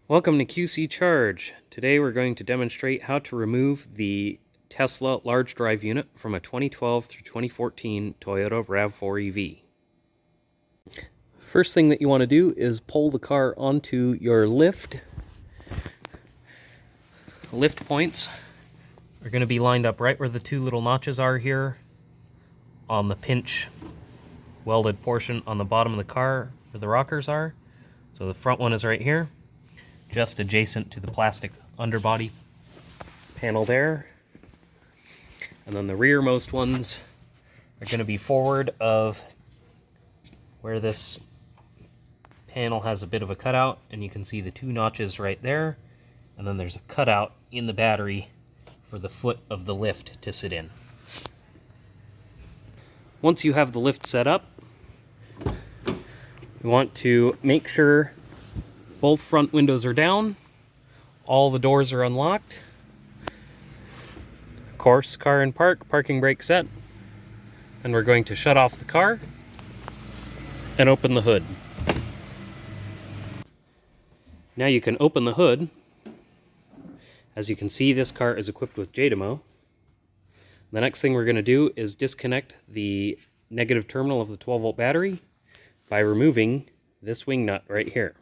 Welcome to QC Charge. Today we're going to demonstrate how to remove the Tesla large drive unit from a 2012 through 2014 Toyota RAV4 EV. First thing that you want to do is pull the car onto your lift. Lift points are going to be lined up right where the two little notches are here on the pinch welded portion on the bottom of the car where the rockers are. So the front one is right here, just adjacent to the plastic underbody panel there. And then the rearmost ones are going to be forward of where this panel has a bit of a cutout, and you can see the two notches right there. And then there's a cutout in the battery for the foot of the lift to sit in. Once you have the lift set up, you want to make sure both front windows are down, all the doors are unlocked. Of course, car in park, parking brake set. And we're going to shut off the car and open the hood. Now you can open the hood. As you can see, this car is equipped with JDMO. The next thing we're going to do is disconnect the negative terminal of the 12-volt battery by removing this wing nut right here.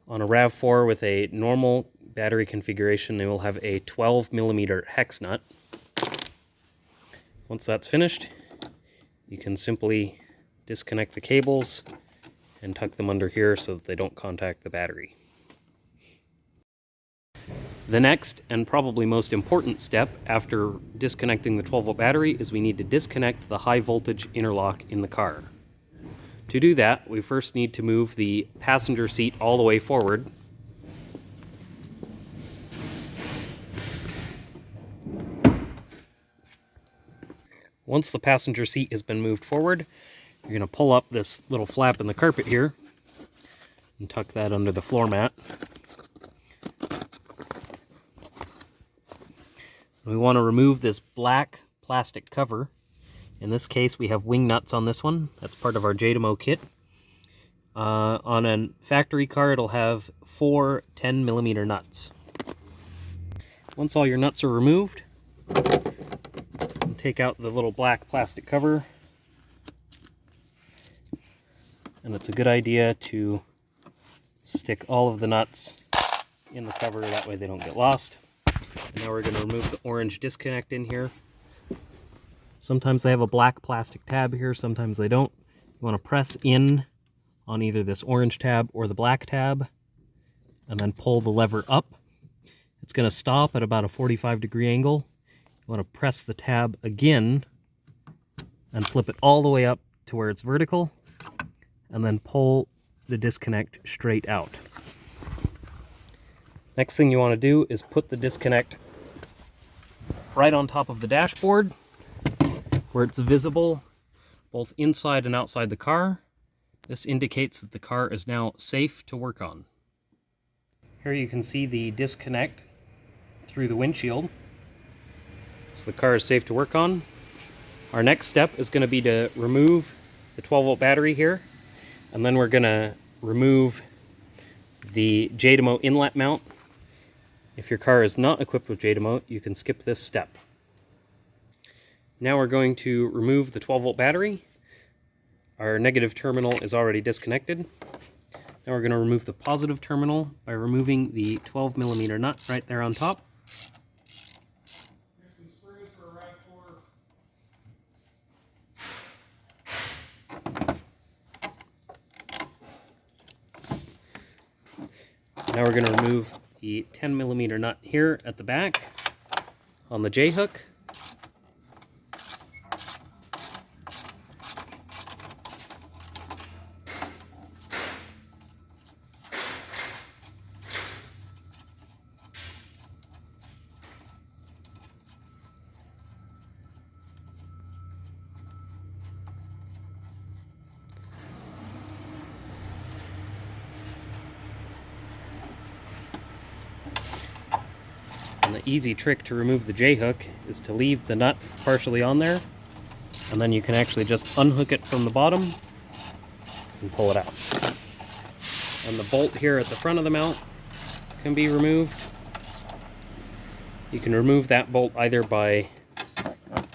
On a RAV4 with a normal battery configuration, they will have a 12mm hex nut. Once that's finished, you can simply disconnect the cables and tuck them under here so that they don't contact the battery. The next and probably most important step after disconnecting the 12-volt battery is we need to disconnect the high voltage interlock in the car. To do that, we first need to move the passenger seat all the way forward. Once the passenger seat has been moved forward, you're going to pull up this little flap in the carpet here and tuck that under the floor mat. We want to remove this black plastic cover. In this case, we have wing nuts on this one. That's part of our JDMO kit. On a factory car, it'll have 4 10mm nuts. Once all your nuts are removed, take out the little black plastic cover. And it's a good idea to stick all of the nuts in the cover, that way they don't get lost. And now we're going to remove the orange disconnect in here. Sometimes they have a black plastic tab here, sometimes they don't. You want to press in on either this orange tab or the black tab, and then pull the lever up. It's going to stop at about a 45-degree angle. You want to press the tab again and flip it all the way up to where it's vertical, and then pull the disconnect straight out. Next thing you want to do is put the disconnect right on top of the dashboard, where it's visible both inside and outside the car. This indicates that the car is now safe to work on. Here you can see the disconnect through the windshield. So the car is safe to work on. Our next step is going to be to remove the 12-volt battery here, and then we're going to remove the JDMO inlet mount. If your car is not equipped with JDMO, you can skip this step. Now we're going to remove the 12-volt battery. Our negative terminal is already disconnected. Now we're going to remove the positive terminal by removing the 12mm nut right there on top. Here's some screws for a RAV4. Now we're going to remove the 10mm nut here at the back on the J-hook. And the easy trick to remove the J-hook is to leave the nut partially on there And then you can actually just unhook it from the bottom and pull it out. And the bolt here at the front of the mount can be removed. You can remove that bolt either by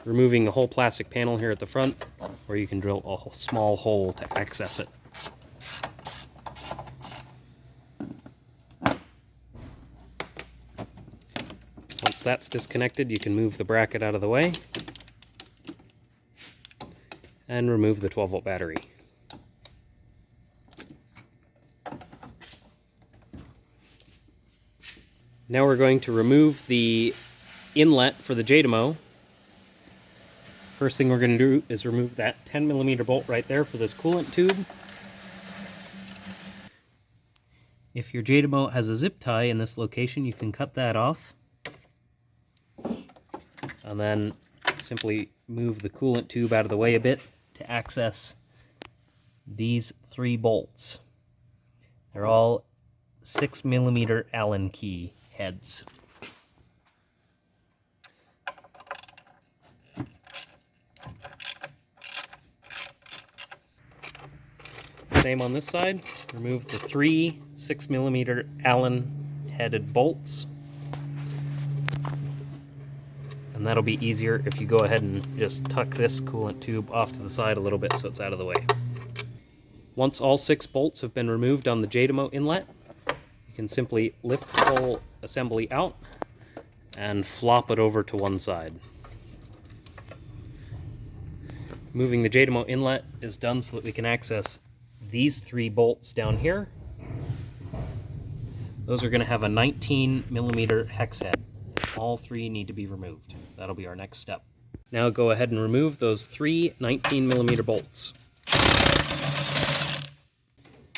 removing the whole plastic panel here at the front, or you can drill a small hole to access it. Once that's disconnected, you can move the bracket out of the way and remove the 12-volt battery. Now we're going to remove the inlet for the JDMO. First thing we're going to do is remove that 10mm bolt right there for this coolant tube. If your JDMO has a zip tie in this location, you can cut that off. And then simply move the coolant tube out of the way a bit to access these 3 bolts. They're all 6mm Allen key heads. Same on this side. Remove the 3 6mm Allen headed bolts. And that'll be easier if you go ahead and just tuck this coolant tube off to the side a little bit so it's out of the way. Once all 6 bolts have been removed on the JDMO inlet, you can simply lift the whole assembly out and flop it over to one side. Moving the JDMO inlet is done so that we can access these 3 bolts down here. Those are going to have a 19mm hex head. All 3 need to be removed. That'll be our next step. Now go ahead and remove those 3 19mm bolts.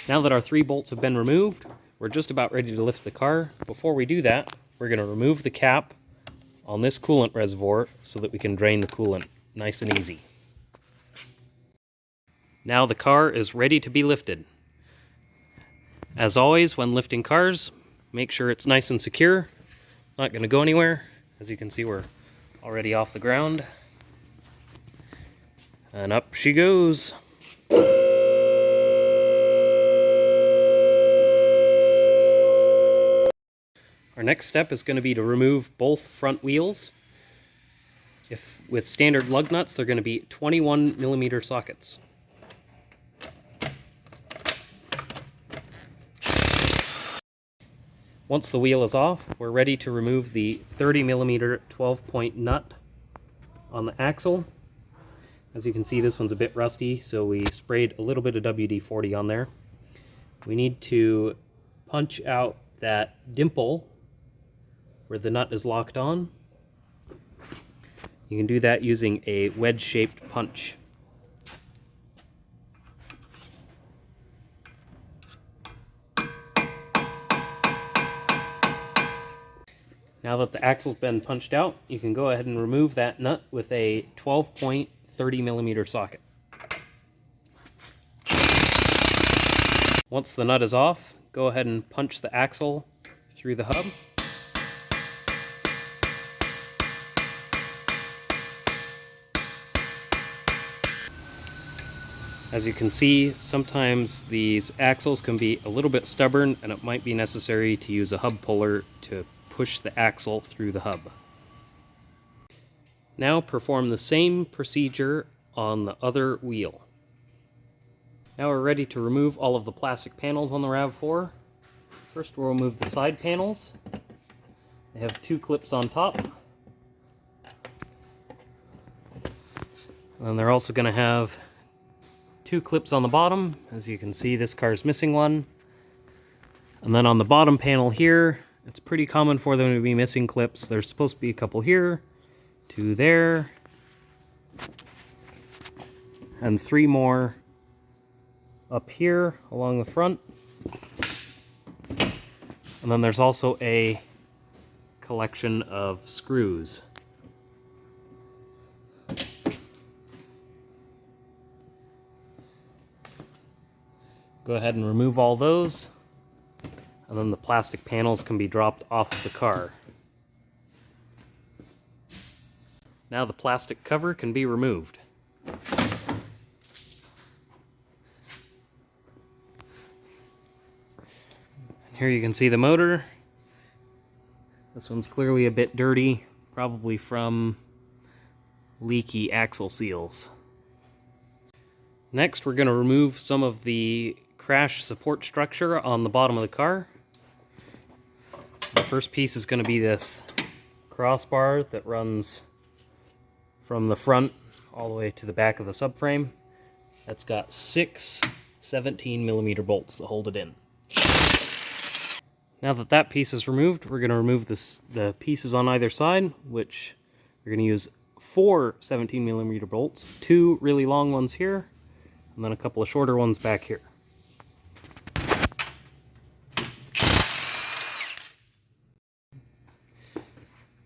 Now that our 3 bolts have been removed, we're just about ready to lift the car. Before we do that, we're going to remove the cap on this coolant reservoir so that we can drain the coolant nice and easy. Now the car is ready to be lifted. As always, when lifting cars, make sure it's nice and secure. Not going to go anywhere. As you can see, we're already off the ground. And up she goes. Our next step is going to be to remove both front wheels. With standard lug nuts, they're going to be 21mm sockets. Once the wheel is off, we're ready to remove the 30mm 12-point nut on the axle. As you can see, this one's a bit rusty, so we sprayed a little bit of WD-40 on there. We need to punch out that dimple where the nut is locked on. You can do that using a wedge-shaped punch. Now that the axle's been punched out, you can go ahead and remove that nut with a 12-point 30mm socket. Once the nut is off, go ahead and punch the axle through the hub. As you can see, sometimes these axles can be a little bit stubborn and it might be necessary to use a hub puller to push the axle through the hub. Now perform the same procedure on the other wheel. Now we're ready to remove all of the plastic panels on the RAV4. First we'll remove the side panels. They have 2 clips on top. And they're also going to have 2 clips on the bottom. As you can see, this car's missing one. And then on the bottom panel here, it's pretty common for them to be missing clips. There's supposed to be a couple here, 2 there, and 3 more up here along the front. And then there's also a collection of screws. Go ahead and remove all those. And then the plastic panels can be dropped off of the car. Now the plastic cover can be removed. Here you can see the motor. This one's clearly a bit dirty, probably from leaky axle seals. Next, we're going to remove some of the crash support structure on the bottom of the car. So the first piece is going to be this crossbar that runs from the front all the way to the back of the subframe. That's got 6 17mm bolts that hold it in. Now that that piece is removed, we're going to remove the pieces on either side, which we're going to use 4 17mm bolts, 2 really long ones here, and then a couple of shorter ones back here.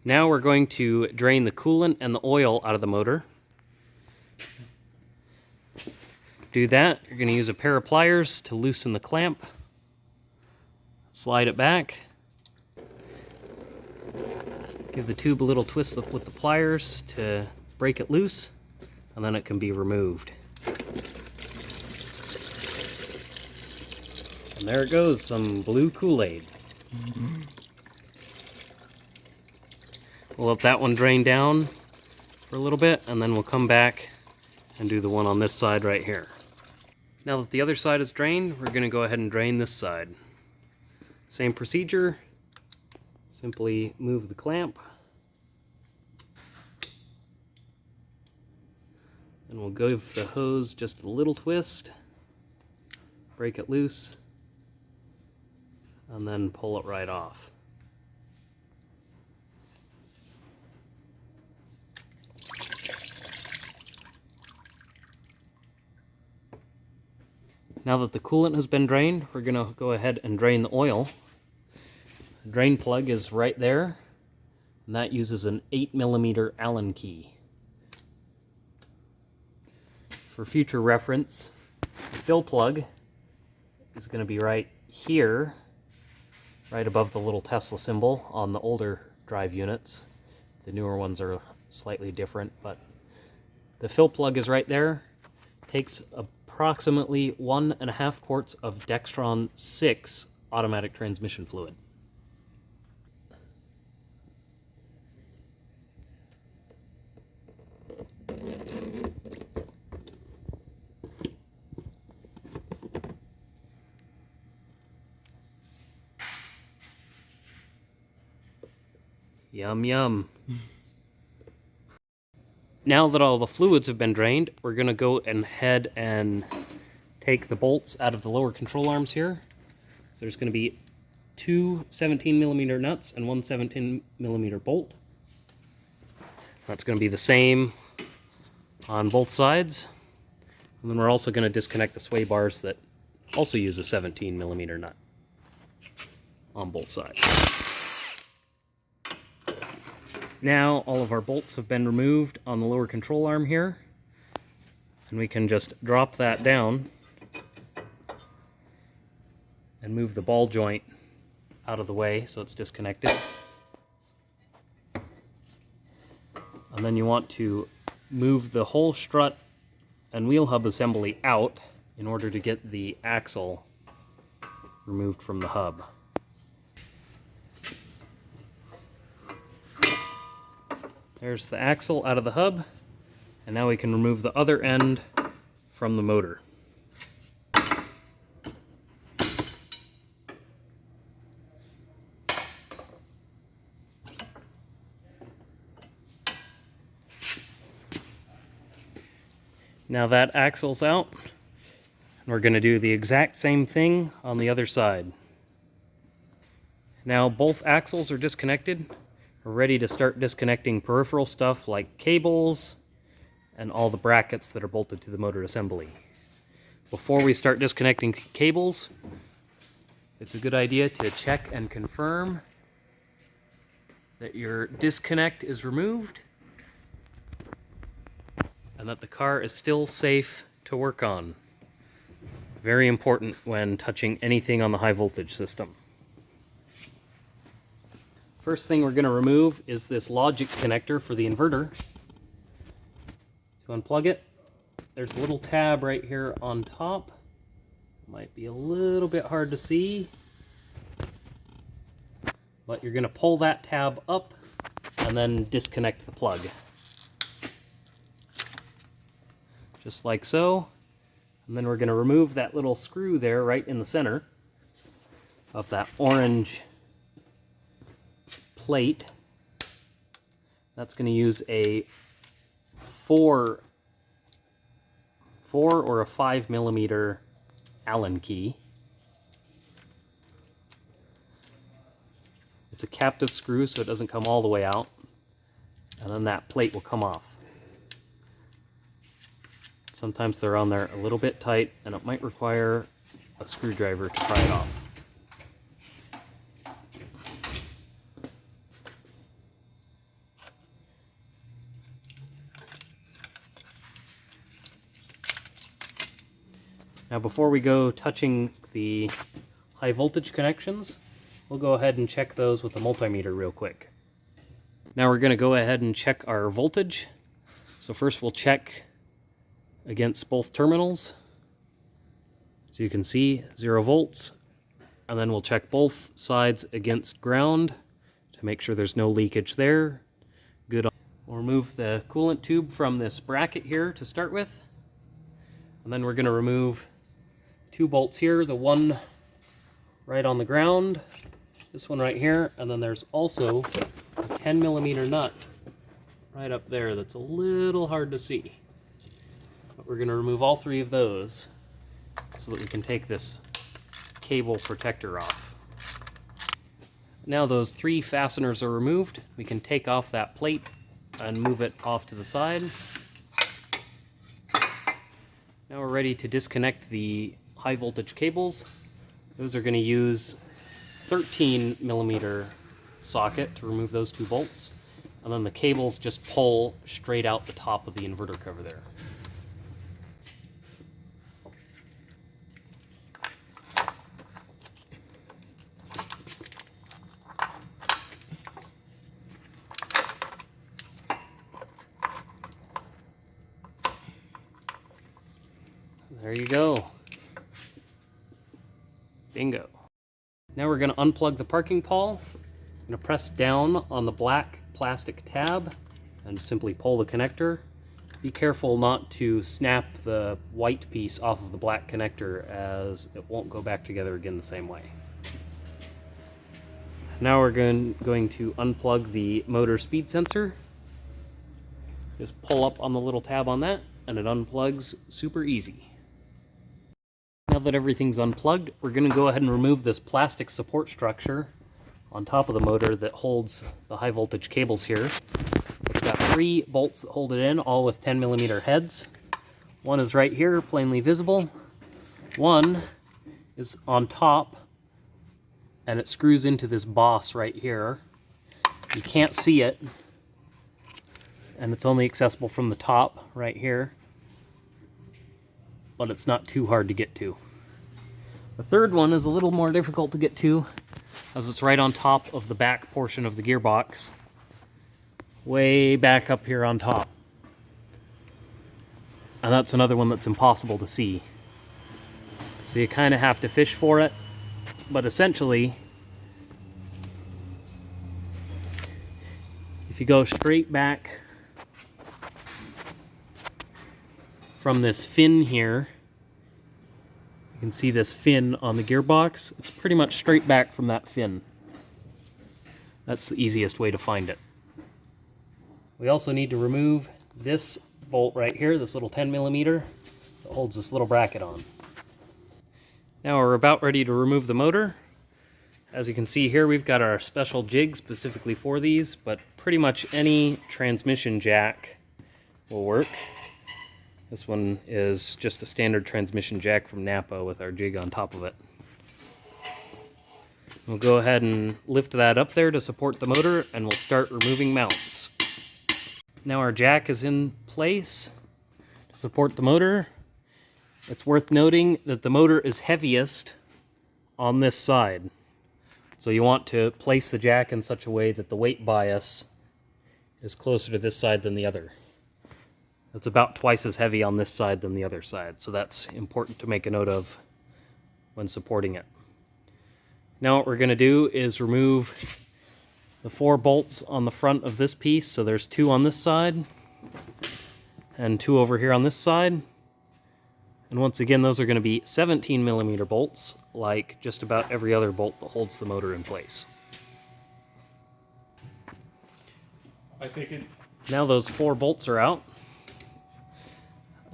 Now we're going to drain the coolant and the oil out of the motor. To do that, you're going to use a pair of pliers to loosen the clamp. Slide it back. Give the tube a little twist with the pliers to break it loose, and then it can be removed. And there it goes, some blue Kool-Aid. We'll let that one drain down for a little bit, and then we'll come back and do the one on this side right here. Now that the other side is drained, we're going to go ahead and drain this side. Same procedure, simply move the clamp, and we'll give the hose just a little twist, break it loose, and then pull it right off. Now that the coolant has been drained, we're going to go ahead and drain the oil. The drain plug is right there, and that uses an 8mm Allen key. For future reference, the fill plug is going to be right here, right above the little Tesla symbol on the older drive units. The newer ones are slightly different, but the fill plug is right there. Takes approximately 1.5 quarts of Dextron 6 automatic transmission fluid. Yum, yum. Now that all the fluids have been drained, we're going to go ahead and take the bolts out of the lower control arms here. So there's going to be 2 17mm nuts and 1 17mm bolt. That's going to be the same on both sides. And then we're also going to disconnect the sway bars that also use a 17mm nut on both sides. Now all of our bolts have been removed on the lower control arm here, and we can just drop that down and move the ball joint out of the way so it's disconnected. And then you want to move the whole strut and wheel hub assembly out in order to get the axle removed from the hub. There's the axle out of the hub, and now we can remove the other end from the motor. Now that axle's out, and we're going to do the exact same thing on the other side. Now both axles are disconnected. We're ready to start disconnecting peripheral stuff like cables and all the brackets that are bolted to the motor assembly. Before we start disconnecting cables, it's a good idea to check and confirm that your disconnect is removed and that the car is still safe to work on. Very important when touching anything on the high voltage system. First thing we're going to remove is this logic connector for the inverter. To unplug it, there's a little tab right here on top. Might be a little bit hard to see. But you're going to pull that tab up and then disconnect the plug. Just like so. And then we're going to remove that little screw there right in the center of that orange plate. That's going to use a 4 or a 5 millimeter Allen key. It's a captive screw, so it doesn't come all the way out. And then that plate will come off. Sometimes they're on there a little bit tight, and it might require a screwdriver to pry it off. Now before we go touching the high voltage connections, we'll go ahead and check those with the multimeter real quick. Now we're going to go ahead and check our voltage. So first we'll check against both terminals. So you can see 0 volts. And then we'll check both sides against ground to make sure there's no leakage there. Good. We'll remove the coolant tube from this bracket here to start with. And then we're going to remove 2 bolts here, the one right on the ground, this one right here, and then there's also a 10 millimeter nut right up there that's a little hard to see. But we're going to remove all 3 of those so that we can take this cable protector off. Now those 3 fasteners are removed, we can take off that plate and move it off to the side. Now we're ready to disconnect the high voltage cables. Those are going to use 13 millimeter socket to remove those 2 bolts. And then the cables just pull straight out the top of the inverter cover there. There you go. Bingo. Now we're going to unplug the parking pole. I'm going to press down on the black plastic tab and simply pull the connector. Be careful not to snap the white piece off of the black connector, as it won't go back together again the same way. Now we're going to unplug the motor speed sensor. Just pull up on the little tab on that and it unplugs super easy. Now that everything's unplugged, we're going to go ahead and remove this plastic support structure on top of the motor that holds the high voltage cables here. It's got 3 bolts that hold it in, all with 10 millimeter heads. One is right here, plainly visible. One is on top, and it screws into this boss right here. You can't see it, and it's only accessible from the top right here, but it's not too hard to get to. The third one is a little more difficult to get to, as it's right on top of the back portion of the gearbox, way back up here on top. And that's another one that's impossible to see. So you kind of have to fish for it, but essentially, if you go straight back from this fin here, you can see this fin on the gearbox. It's pretty much straight back from that fin. That's the easiest way to find it. We also need to remove this bolt right here, this little 10 millimeter that holds this little bracket on. Now we're about ready to remove the motor. As you can see here, we've got our special jig specifically for these, but pretty much any transmission jack will work. This one is just a standard transmission jack from Napa with our jig on top of it. We'll go ahead and lift that up there to support the motor, and we'll start removing mounts. Now our jack is in place to support the motor. It's worth noting that the motor is heaviest on this side. So you want to place the jack in such a way that the weight bias is closer to this side than the other. It's about twice as heavy on this side than the other side, so that's important to make a note of when supporting it. Now what we're going to do is remove the 4 bolts on the front of this piece, so there's 2 on this side and 2 over here on this side. And once again, those are going to be 17mm bolts, like just about every other bolt that holds the motor in place. Now those 4 bolts are out.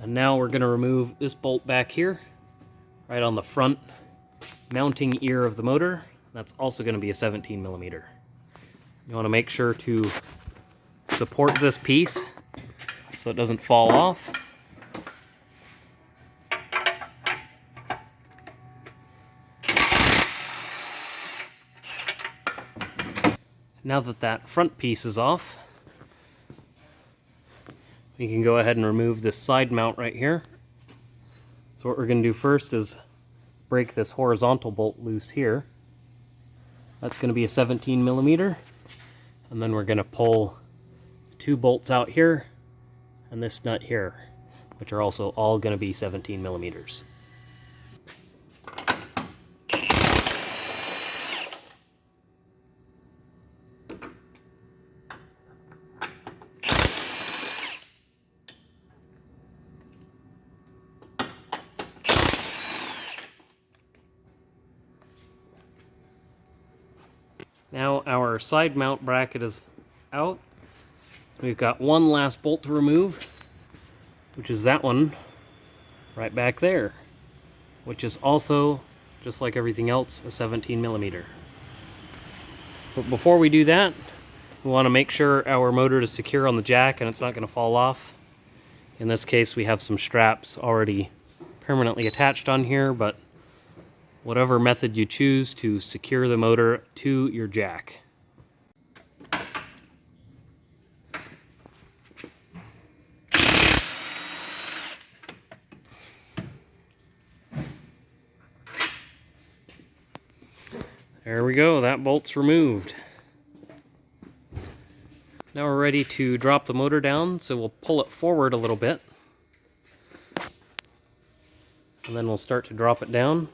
And now we're going to remove this bolt back here, right on the front mounting ear of the motor. That's also going to be a 17mm. You want to make sure to support this piece so it doesn't fall off. Now that that front piece is off, we can go ahead and remove this side mount right here. So what we're going to do first is break this horizontal bolt loose here. That's going to be a 17mm. And then we're going to pull 2 bolts out here and this nut here, which are also all going to be 17mm. Now our side mount bracket is out. We've got one last bolt to remove, which is that one right back there, which is also, just like everything else, a 17mm. But before we do that, we want to make sure our motor is secure on the jack and it's not going to fall off. In this case, we have some straps already permanently attached on here, but whatever method you choose to secure the motor to your jack. There we go, that bolt's removed. Now we're ready to drop the motor down, so we'll pull it forward a little bit. And then we'll start to drop it down.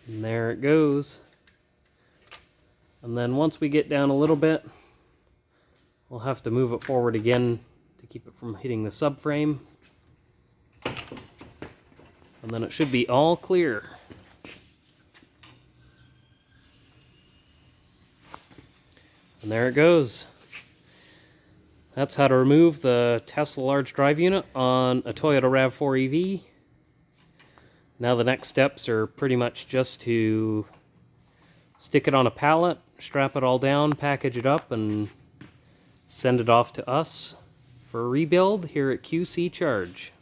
And there it goes. And then once we get down a little bit, we'll have to move it forward again to keep it from hitting the subframe. And then it should be all clear. And there it goes. That's how to remove the Tesla large drive unit on a Toyota RAV4 EV. Now the next steps are pretty much just to stick it on a pallet, strap it all down, package it up, and send it off to us for a rebuild here at QC Charge.